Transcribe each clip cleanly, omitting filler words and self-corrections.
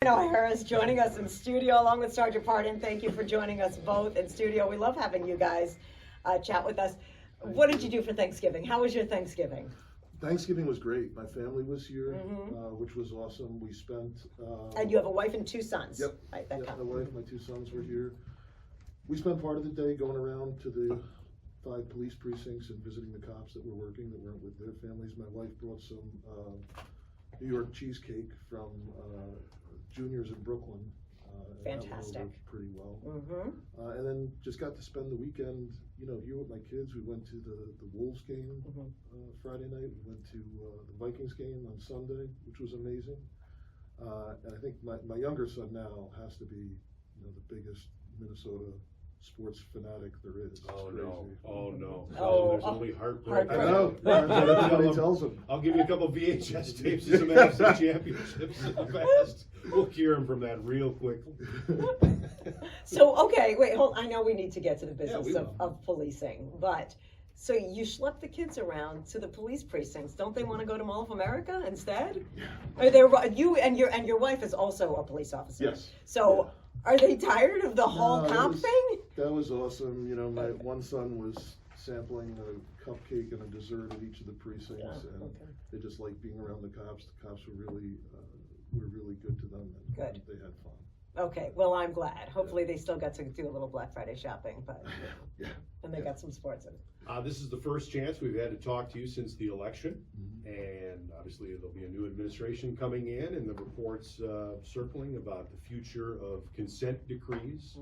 O'Hara is joining us in studio along with Sergeant Pardon. Thank you for joining us both in studio. We love having you guys chat with us. What did you do for Thanksgiving? How was your Thanksgiving? Thanksgiving was great. My family was here, which was awesome. We spent... and you have a wife and two sons. Yep. Right, my wife, my two sons were here. We spent part of the day going around to the 5 police precincts and visiting the cops that were working, that weren't with their families. My wife brought some New York cheesecake from Juniors in Brooklyn. Fantastic. That went over pretty well. And then just got to spend the weekend, here with my kids. We went to the Wolves game Friday night. We went to the Vikings game on Sunday, which was amazing. And I think my younger son now has to be, the biggest Minnesota sports fanatic there is. Oh no! Oh no! Oh, there's only heartbreak. I know. Everybody tells him. I'll give you a couple VHS tapes of some NFC championships fast. We'll cure him from that real quick. So, okay, wait, hold. I know we need to get to the business we of policing, but so you schlep the kids around to the police precincts. Don't they want to go to Mall of America instead? Are there you and your wife is also a police officer? Yes. So. Yeah. Are they tired of the whole comp thing? That was awesome. My one son was sampling a cupcake and a dessert at each of the precincts, and they just liked being around the cops. The cops were really good to them, and good. They had fun. Okay, well, I'm glad. Hopefully they still get to do a little Black Friday shopping, but and they got some sports in. This is the first chance we've had to talk to you since the election, and obviously there'll be a new administration coming in, and the reports circling about the future of consent decrees.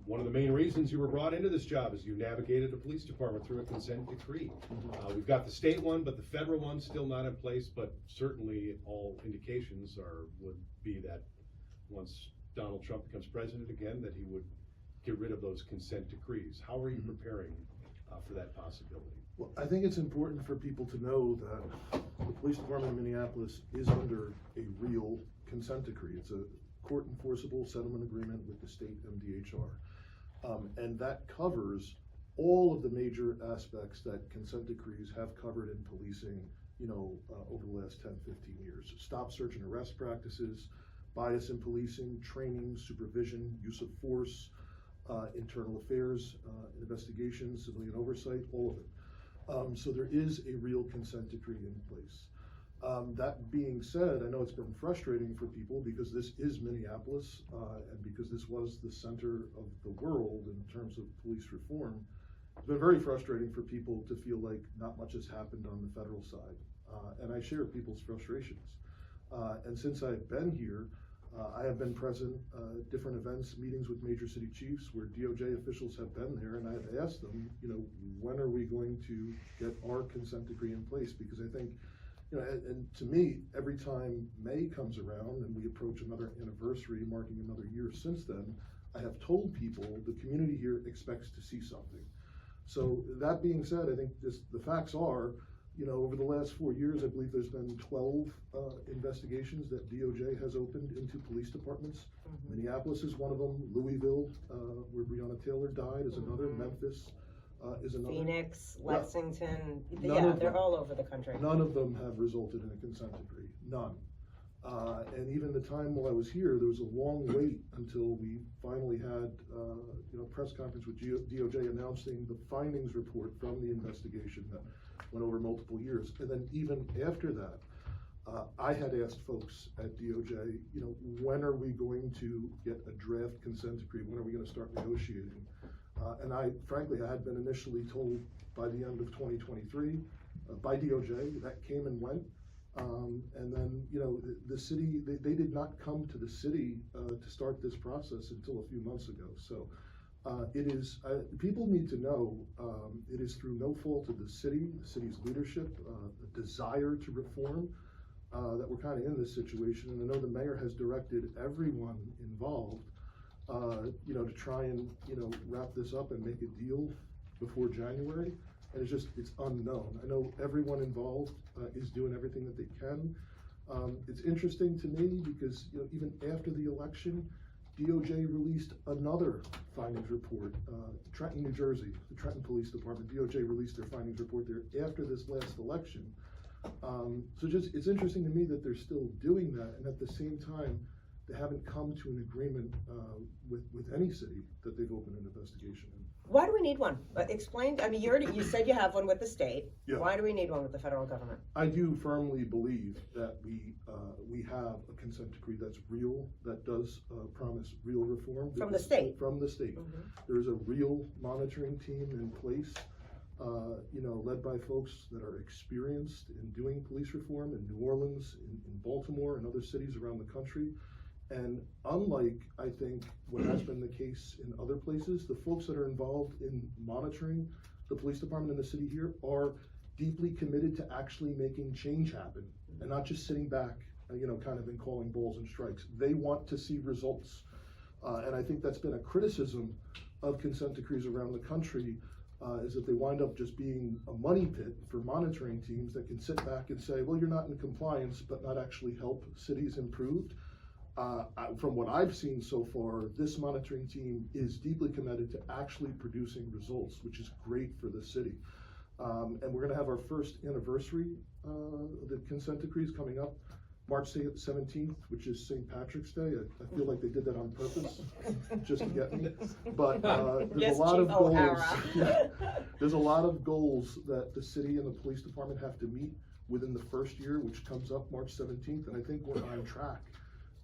One of the main reasons you were brought into this job is you navigated a police department through a consent decree. We've got the state one, but the federal one's still not in place, but certainly all indications would be that once Donald Trump becomes president again, that he would get rid of those consent decrees. How are you preparing for that possibility? Well, I think it's important for people to know that the police department in Minneapolis is under a real consent decree. It's a court enforceable settlement agreement with the state MDHR. And that covers all of the major aspects that consent decrees have covered in policing, over the last 10, 15 years. Stop, search, and arrest practices, bias in policing, training, supervision, use of force, internal affairs, investigations, civilian oversight, all of it. So there is a real consent decree in place. That being said, I know it's been frustrating for people because this is Minneapolis, and because this was the center of the world in terms of police reform. It's been very frustrating for people to feel like not much has happened on the federal side. And I share people's frustrations. And since I've been here, I have been present at different events, meetings with major city chiefs where DOJ officials have been there, and I've asked them, when are we going to get our consent decree in place? Because I think, and to me, every time May comes around and we approach another anniversary marking another year since then, I have told people the community here expects to see something. So that being said, I think the facts are, over the last 4 years, I believe there's been 12 investigations that DOJ has opened into police departments. Minneapolis is one of them. Louisville, where Breonna Taylor died, is another. Memphis is another. Phoenix, Lexington, they're all over the country. None of them have resulted in a consent decree. None. And even the time while I was here, there was a long wait until we finally had press conference with DOJ announcing the findings report from the investigation that went over multiple years. And then even after that, I had asked folks at DOJ, when are we going to get a draft consent decree? When are we going to start negotiating? And frankly, I had been initially told by the end of 2023 by DOJ. That came and went. And then, the city, they did not come to the city to start this process until a few months ago. So it is, people need to know, it is through no fault of the city's leadership, the desire to reform, that we're kind of in this situation. And I know the mayor has directed everyone involved, to try and, wrap this up and make a deal before January. And it's unknown. I know everyone involved is doing everything that they can. It's interesting to me because, even after the election, DOJ released another findings report. Trenton, New Jersey, the Trenton Police Department, DOJ released their findings report there after this last election. So it's interesting to me that they're still doing that, and at the same time, they haven't come to an agreement with any city that they've opened an investigation in. Why do we need one? Explain, I mean, you said you have one with the state. Yeah. Why do we need one with the federal government? I do firmly believe that we have a consent decree that's real, that does promise real reform. From the state? From the state. Mhm. There's a real monitoring team in place, led by folks that are experienced in doing police reform in New Orleans, in Baltimore, and other cities around the country. And unlike, I think, what has been the case in other places, the folks that are involved in monitoring the police department in the city here are deeply committed to actually making change happen and not just sitting back, kind of and calling balls and strikes. They want to see results. And I think that's been a criticism of consent decrees around the country, is that they wind up just being a money pit for monitoring teams that can sit back and say, well, you're not in compliance, but not actually help cities improve. From what I've seen so far, this monitoring team is deeply committed to actually producing results, which is great for the city. And we're going to have our first anniversary of the consent decrees coming up, March 17th, which is St. Patrick's Day. I feel like they did that on purpose, just to get me. But there's a lot of goals. There's a lot of goals that the city and the police department have to meet within the first year, which comes up March 17th. And I think we're on track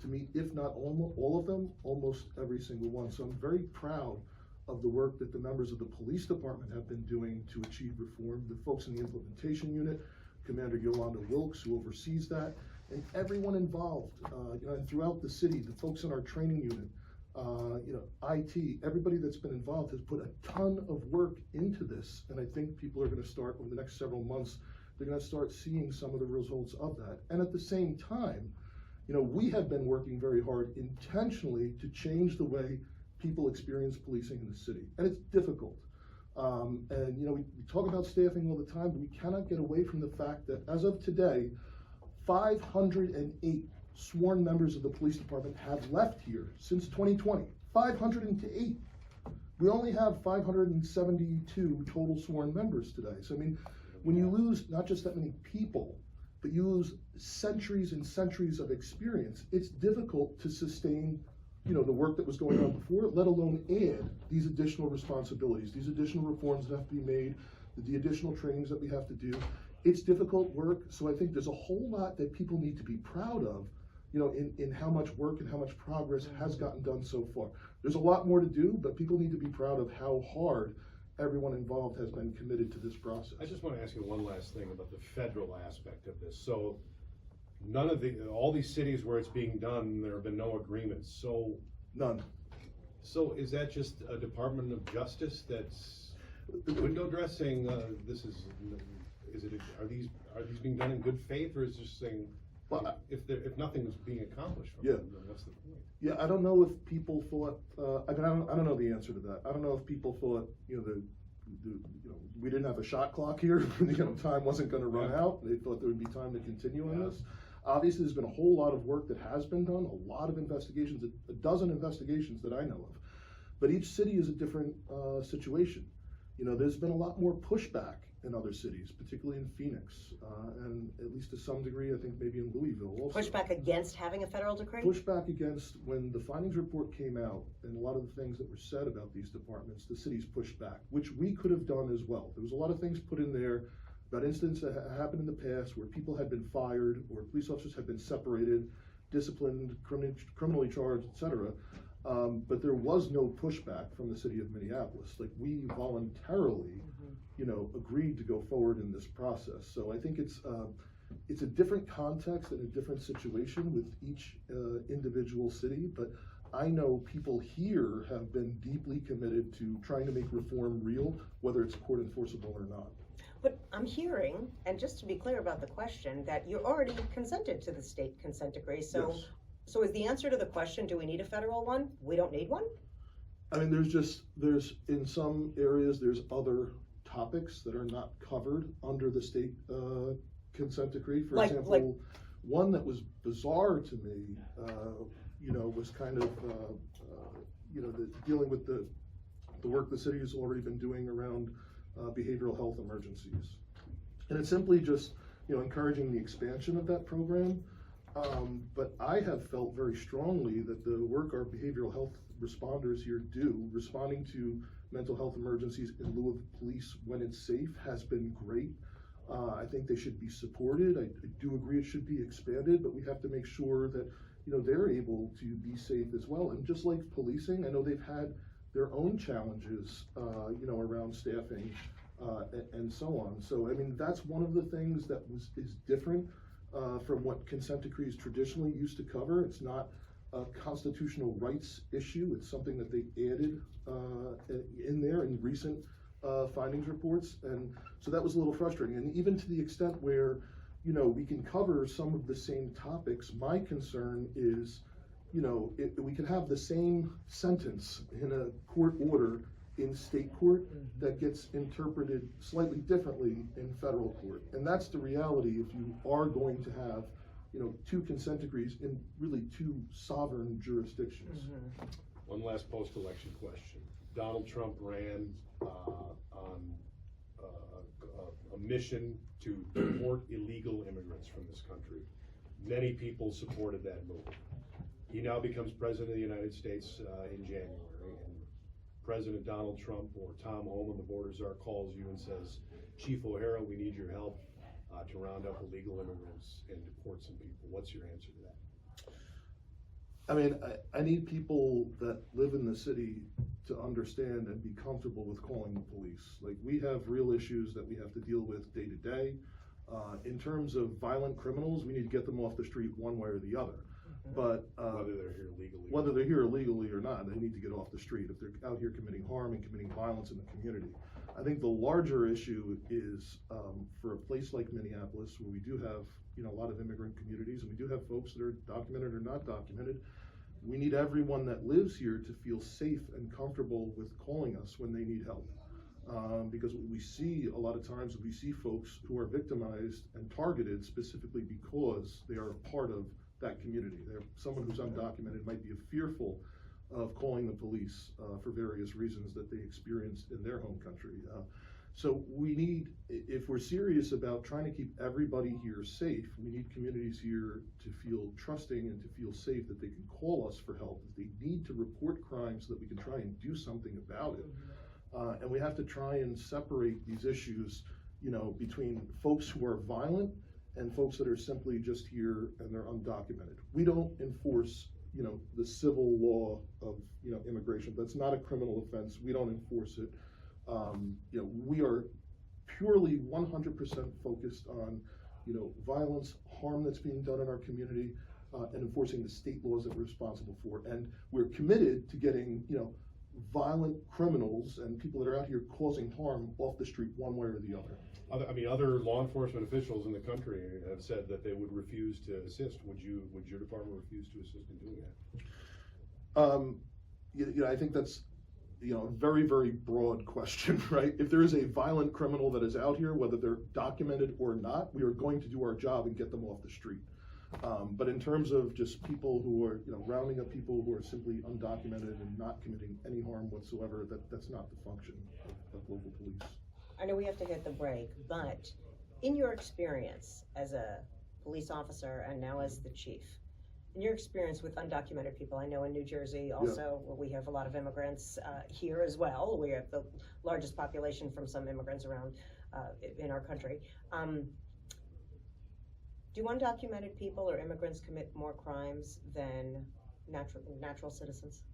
to meet, if not all of them, almost every single one. So I'm very proud of the work that the members of the police department have been doing to achieve reform. The folks in the implementation unit, Commander Yolanda Wilkes, who oversees that, and everyone involved, and throughout the city, the folks in our training unit, IT, everybody that's been involved has put a ton of work into this. And I think people are going to start over the next several months, they're going to start seeing some of the results of that. And at the same time, we have been working very hard intentionally to change the way people experience policing in the city. And it's difficult. We talk about staffing all the time, but we cannot get away from the fact that as of today, 508 sworn members of the police department have left here since 2020. 508. We only have 572 total sworn members today. So, when you lose not just that many people, but you lose centuries and centuries of experience, it's difficult to sustain, the work that was going on before, let alone add these additional responsibilities, these additional reforms that have to be made, the additional trainings that we have to do. It's difficult work, so I think there's a whole lot that people need to be proud of, in how much work and how much progress has gotten done so far. There's a lot more to do, but people need to be proud of how hard everyone involved has been committed to this process. I just want to ask you one last thing about the federal aspect of this. So all these cities where it's being done, there have been no agreements. So none. So is that just a Department of Justice that's window dressing? Are these being done in good faith, or is it just saying, well, if nothing is being accomplished from them, then what's the point? Yeah, I don't know if people thought. I don't know the answer to that. I don't know if people thought, we didn't have a shot clock here. Time wasn't going to run out. They thought there would be time to continue on this. Obviously, there's been a whole lot of work that has been done. A lot of investigations, a dozen investigations that I know of. But each city is a different situation. There's been a lot more pushback in other cities, particularly in Phoenix, and at least to some degree, I think maybe in Louisville also. Pushback against having a federal decree? Pushback against, when the findings report came out and a lot of the things that were said about these departments, the cities pushed back, which we could have done as well. There was a lot of things put in there about incidents that happened in the past where people had been fired or police officers had been separated, disciplined, criminally charged, etc. But there was no pushback from the city of Minneapolis. Like, we voluntarily agreed to go forward in this process. So I think it's a different context and a different situation with each individual city, but I know people here have been deeply committed to trying to make reform real, whether it's court enforceable or not. But I'm hearing, and just to be clear about the question, that you're already consented to the state consent decree. So, yes. So is the answer to the question, do we need a federal one? We don't need one? There's in some areas, there's other topics that are not covered under the state consent decree. For example, one that was bizarre to me, was kind of, dealing with the work the city has already been doing around behavioral health emergencies. And it's simply just, encouraging the expansion of that program. But I have felt very strongly that the work our behavioral health responders here do, responding to mental health emergencies in lieu of police when it's safe, has been great. I think they should be supported. I do agree it should be expanded, but we have to make sure that, you know, they're able to be safe as well. And just like policing, I know they've had their own challenges, you know, around staffing and so on. So, I mean, that's one of the things that is different from what consent decrees traditionally used to cover. It's not a constitutional rights issue. It's something that they added in there in recent findings reports, and so that was a little frustrating. And even to the extent where, you know, we can cover some of the same topics, my concern is, you know, we could have the same sentence in a court order in state court that gets interpreted slightly differently in federal court. And that's the reality if you are going to have, you know, two consent decrees in really two sovereign jurisdictions. One last post-election question. Donald Trump ran on a mission to deport illegal immigrants from this country. Many people supported that move. He now becomes president of the United States in January, and President Donald Trump or Tom Homan, the Border Czar, calls you and says, Chief O'Hara, we need your help to round up illegal immigrants and deport some people. What's your answer to that? I mean, I need people that live in the city to understand and be comfortable with calling the police. Like, we have real issues that we have to deal with day to day. In terms of violent criminals, we need to get them off the street one way or the other. But whether they're here legally. Whether they're here illegally or not, they need to get off the street if they're out here committing harm and committing violence in the community. I think the larger issue is for a place like Minneapolis, where we do have, you know, a lot of immigrant communities, and we do have folks that are documented or not documented. We need everyone that lives here to feel safe and comfortable with calling us when they need help. Because what we see a lot of times, we see folks who are victimized and targeted specifically because they are a part of that community. They're someone who's undocumented might be fearful of calling the police for various reasons that they experienced in their home country. So we need, if we're serious about trying to keep everybody here safe, we need communities here to feel trusting and to feel safe that they can call us for help. If they need to report crimes, so that we can try and do something about it. And we have to try and separate these issues, you know, between folks who are violent and folks that are simply just here and they're undocumented. We don't enforce, you know, the civil law of, you know, immigration. That's not a criminal offense. We don't enforce it. You know, we are purely 100% focused on, you know, violence, harm that's being done in our community, and enforcing the state laws that we're responsible for. And we're committed to getting, you know, violent criminals and people that are out here causing harm off the street one way or the other. Other law enforcement officials in the country have said that they would refuse to assist. Would your department refuse to assist in doing that? You know, I think that's, you know, a very, very broad question, right? If there is a violent criminal that is out here, whether they're documented or not, we are going to do our job and get them off the street. But in terms of just people who are, you know, rounding up people who are simply undocumented and not committing any harm whatsoever, that's not the function of local police. I know we have to hit the break, but in your experience as a police officer and now as the chief, in your experience with undocumented people, I know in New Jersey also, where we have a lot of immigrants here as well. We have the largest population from some immigrants around in our country. Do undocumented people or immigrants commit more crimes than natural citizens?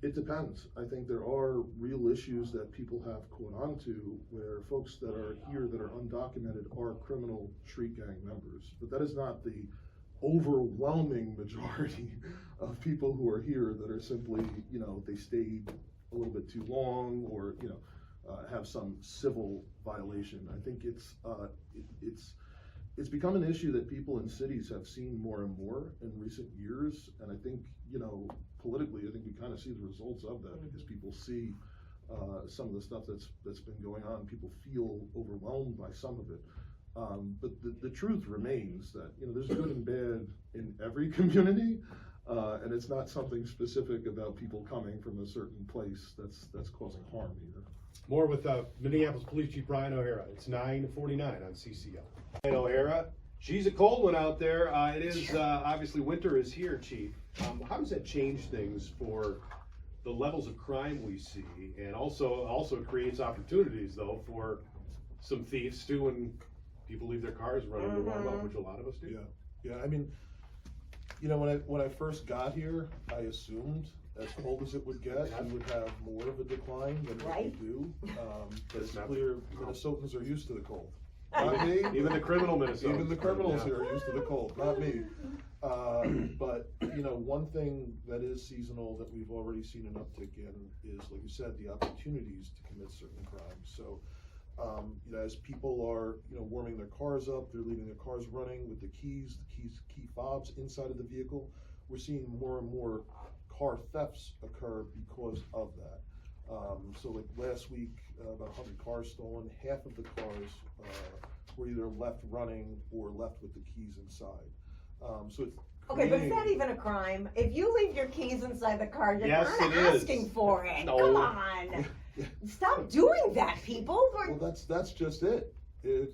It depends. I think there are real issues that people have caught on to where folks that are here that are undocumented are criminal street gang members. But that is not the overwhelming majority of people who are here that are simply, you know, they stayed a little bit too long or, you know, have some civil violation. I think it's become an issue that people in cities have seen more and more in recent years, and I think, you know, politically, I think we kind of see the results of that because people see some of the stuff that's been going on. People feel overwhelmed by some of it, but the truth remains that, you know, there's good and bad in every community, and it's not something specific about people coming from a certain place that's causing harm either. More with Minneapolis Police Chief Brian O'Hara. It's 9:49 on CCO. Brian O'Hara, Geez, a cold one out there. It is, obviously winter is here, Chief. How does that change things for the levels of crime we see? And also creates opportunities though for some thieves too, when people leave their cars running to warm up, which a lot of us do. Yeah, I mean, when I first got here, I assumed as cold as it would get, we would have more of a decline than what we do. But it's clear Minnesotans are used to the cold. Not me. Even the criminal Minnesotans. Even the criminals here are used to the cold, not me. But, one thing that is seasonal that we've already seen an uptick in is, like you said, the opportunities to commit certain crimes. So, as people are, warming their cars up, they're leaving their cars running with the key fobs inside of the vehicle. We're seeing more and more car thefts occur because of that. So like last week, about 100 cars stolen. Half of the cars were either left running or left with the keys inside. So it's Okay, but is that even a crime? If you leave your keys inside the car, you're Yes, not it is. asking for it. No. Come on. Stop doing that, people. Well, that's just it. If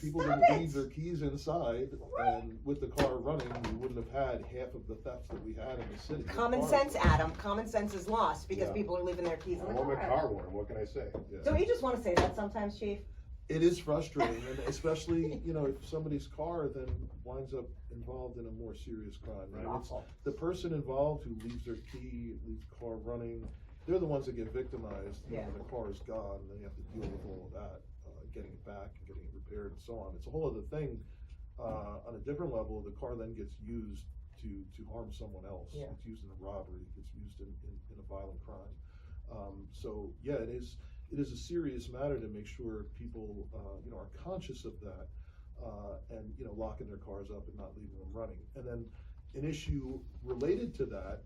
people Stop didn't it. leave their keys inside and with the car running, we wouldn't have had half of the thefts that we had in the city. Common sense, Adam. Common sense is lost because people are leaving their keys in I the want my car. car warm, what can I say? Don't you just want to say that sometimes, Chief? It is frustrating, and especially, if somebody's car then winds up involved in a more serious crime. Right? It's Awful. the person involved who leaves their key, leaves the car running, they're the ones that get victimized when their car is gone, and they have to deal with all of that, getting it back and getting it repaired and so on. It's a whole other thing. On a different level, the car then gets used to harm someone else. Yeah. It's used in a robbery, it gets used in a violent crime. It is a serious matter to make sure people, are conscious of that, and, locking their cars up and not leaving them running. And then an issue related to that,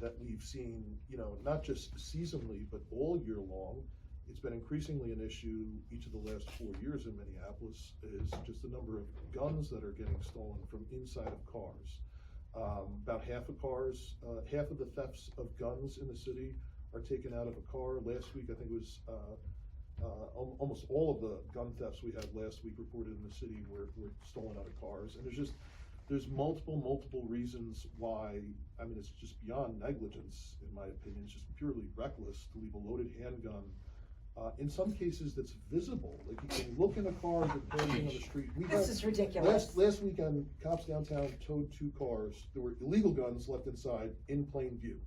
that we've seen, not just seasonally, but all year long, it's been increasingly an issue each of the last 4 years in Minneapolis, is just the number of guns that are getting stolen from inside of cars. About half of the thefts of guns in the city are taken out of a car. Last week, I think it was almost all of the gun thefts we had last week reported in the city were stolen out of cars. And there's multiple reasons why. I mean, it's just beyond negligence, in my opinion. It's just purely reckless to leave a loaded handgun. In some cases, that's visible. Like, you can look in a car as you're passing on the street. This is ridiculous. Last weekend, cops downtown towed 2 cars. There were illegal guns left inside in plain view,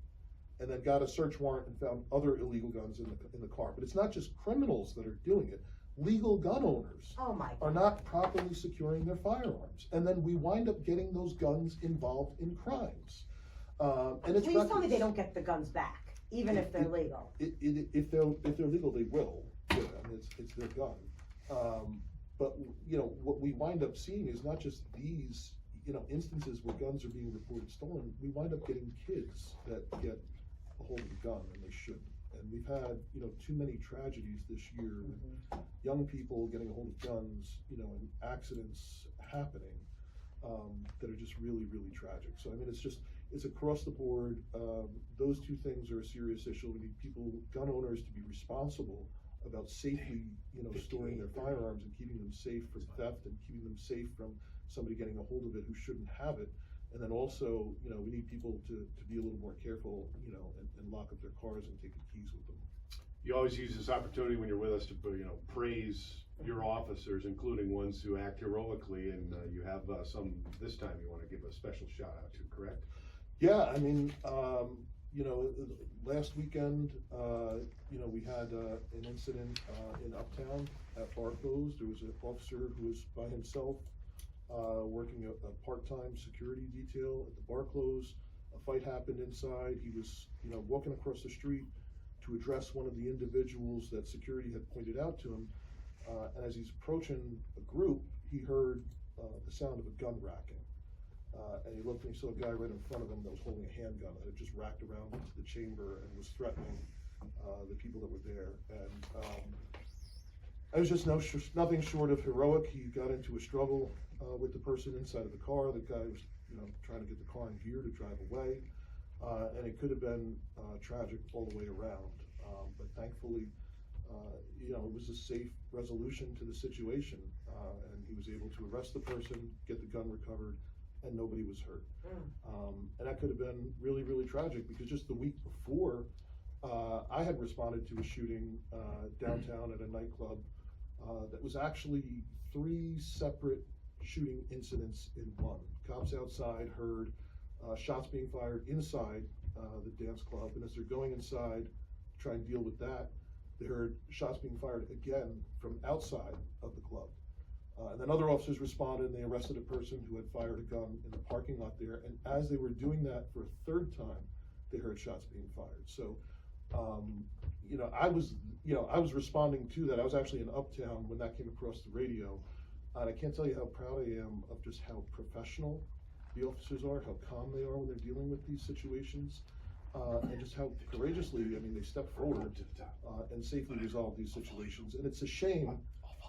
and then got a search warrant and found other illegal guns in the car. But it's not just criminals that are doing it. Legal gun owners are not properly securing their firearms, and then we wind up getting those guns involved in crimes. And it's Please tell me they don't get the guns back, even if they're legal. If they're legal, they will. Yeah, I mean, it's their gun. But what we wind up seeing is not just these instances where guns are being reported stolen. We wind up getting kids that get a hold of a gun and they shouldn't. And we've had too many tragedies this year with young people getting a hold of guns, and accidents happening that are just really tragic. So I mean, it's across the board. Those two things are a serious issue. We need gun owners to be responsible about safely, storing their firearms and keeping them safe from theft and keeping them safe from somebody getting a hold of it who shouldn't have it. And then also, we need people to be a little more careful, and lock up their cars and take the keys with them. You always use this opportunity when you're with us to, praise your officers, including ones who act heroically, and you have some this time you want to give a special shout out to, correct? Yeah, I mean, last weekend, we had an incident in Uptown at Barclays. There was an officer who was by himself working a part-time security detail at the Barclays. A fight happened inside. He was, walking across the street to address one of the individuals that security had pointed out to him. And as he's approaching a group, he heard the sound of a gun racking. And he looked and he saw a guy right in front of him that was holding a handgun that had just racked around into the chamber and was threatening the people that were there. And it was just nothing short of heroic. He got into a struggle with the person inside of the car. The guy was, trying to get the car in gear to drive away. And it could have been tragic all the way around. But thankfully, it was a safe resolution to the situation, and he was able to arrest the person, get the gun recovered, and nobody was hurt. And that could have been really, really tragic, because just the week before, I had responded to a shooting downtown at a nightclub that was actually 3 separate shooting incidents in one. Cops outside heard shots being fired inside the dance club, and as they're going inside to try and deal with that, they heard shots being fired again from outside of the club. And then other officers responded, and they arrested a person who had fired a gun in the parking lot there, and as they were doing that for a 3rd time, they heard shots being fired. So, I was responding to that. I was actually in Uptown when that came across the radio, and I can't tell you how proud I am of just how professional the officers are, how calm they are when they're dealing with these situations, and just how courageously, they step forward and safely resolve these situations. And it's a shame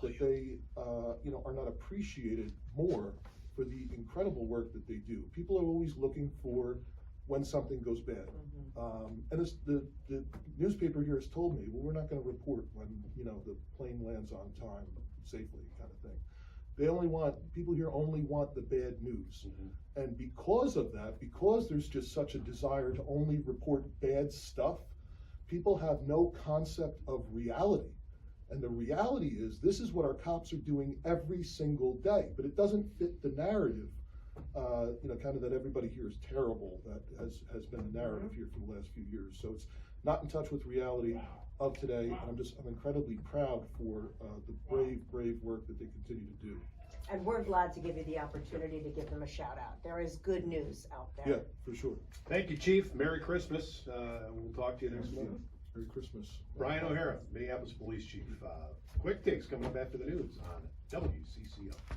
that they, are not appreciated more for the incredible work that they do. People are always looking for when something goes bad. And the newspaper here has told me, well, we're not gonna report when, the plane lands on time safely, kind of thing. People here only want the bad news. And because of that, because there's just such a desire to only report bad stuff, people have no concept of reality. And the reality is, this is what our cops are doing every single day, but it doesn't fit the narrative, kind of that everybody here is terrible, that has been the narrative here for the last few years. So it's not in touch with reality of today, and I'm incredibly proud for the brave work that they continue to do. And we're glad to give you the opportunity to give them a shout out. There is good news out there. Yeah, for sure. Thank you, Chief. Merry Christmas. We'll talk to you next month. Merry Christmas. Brian O'Hara, Minneapolis Police Chief. Quick takes coming up after the news on WCCO.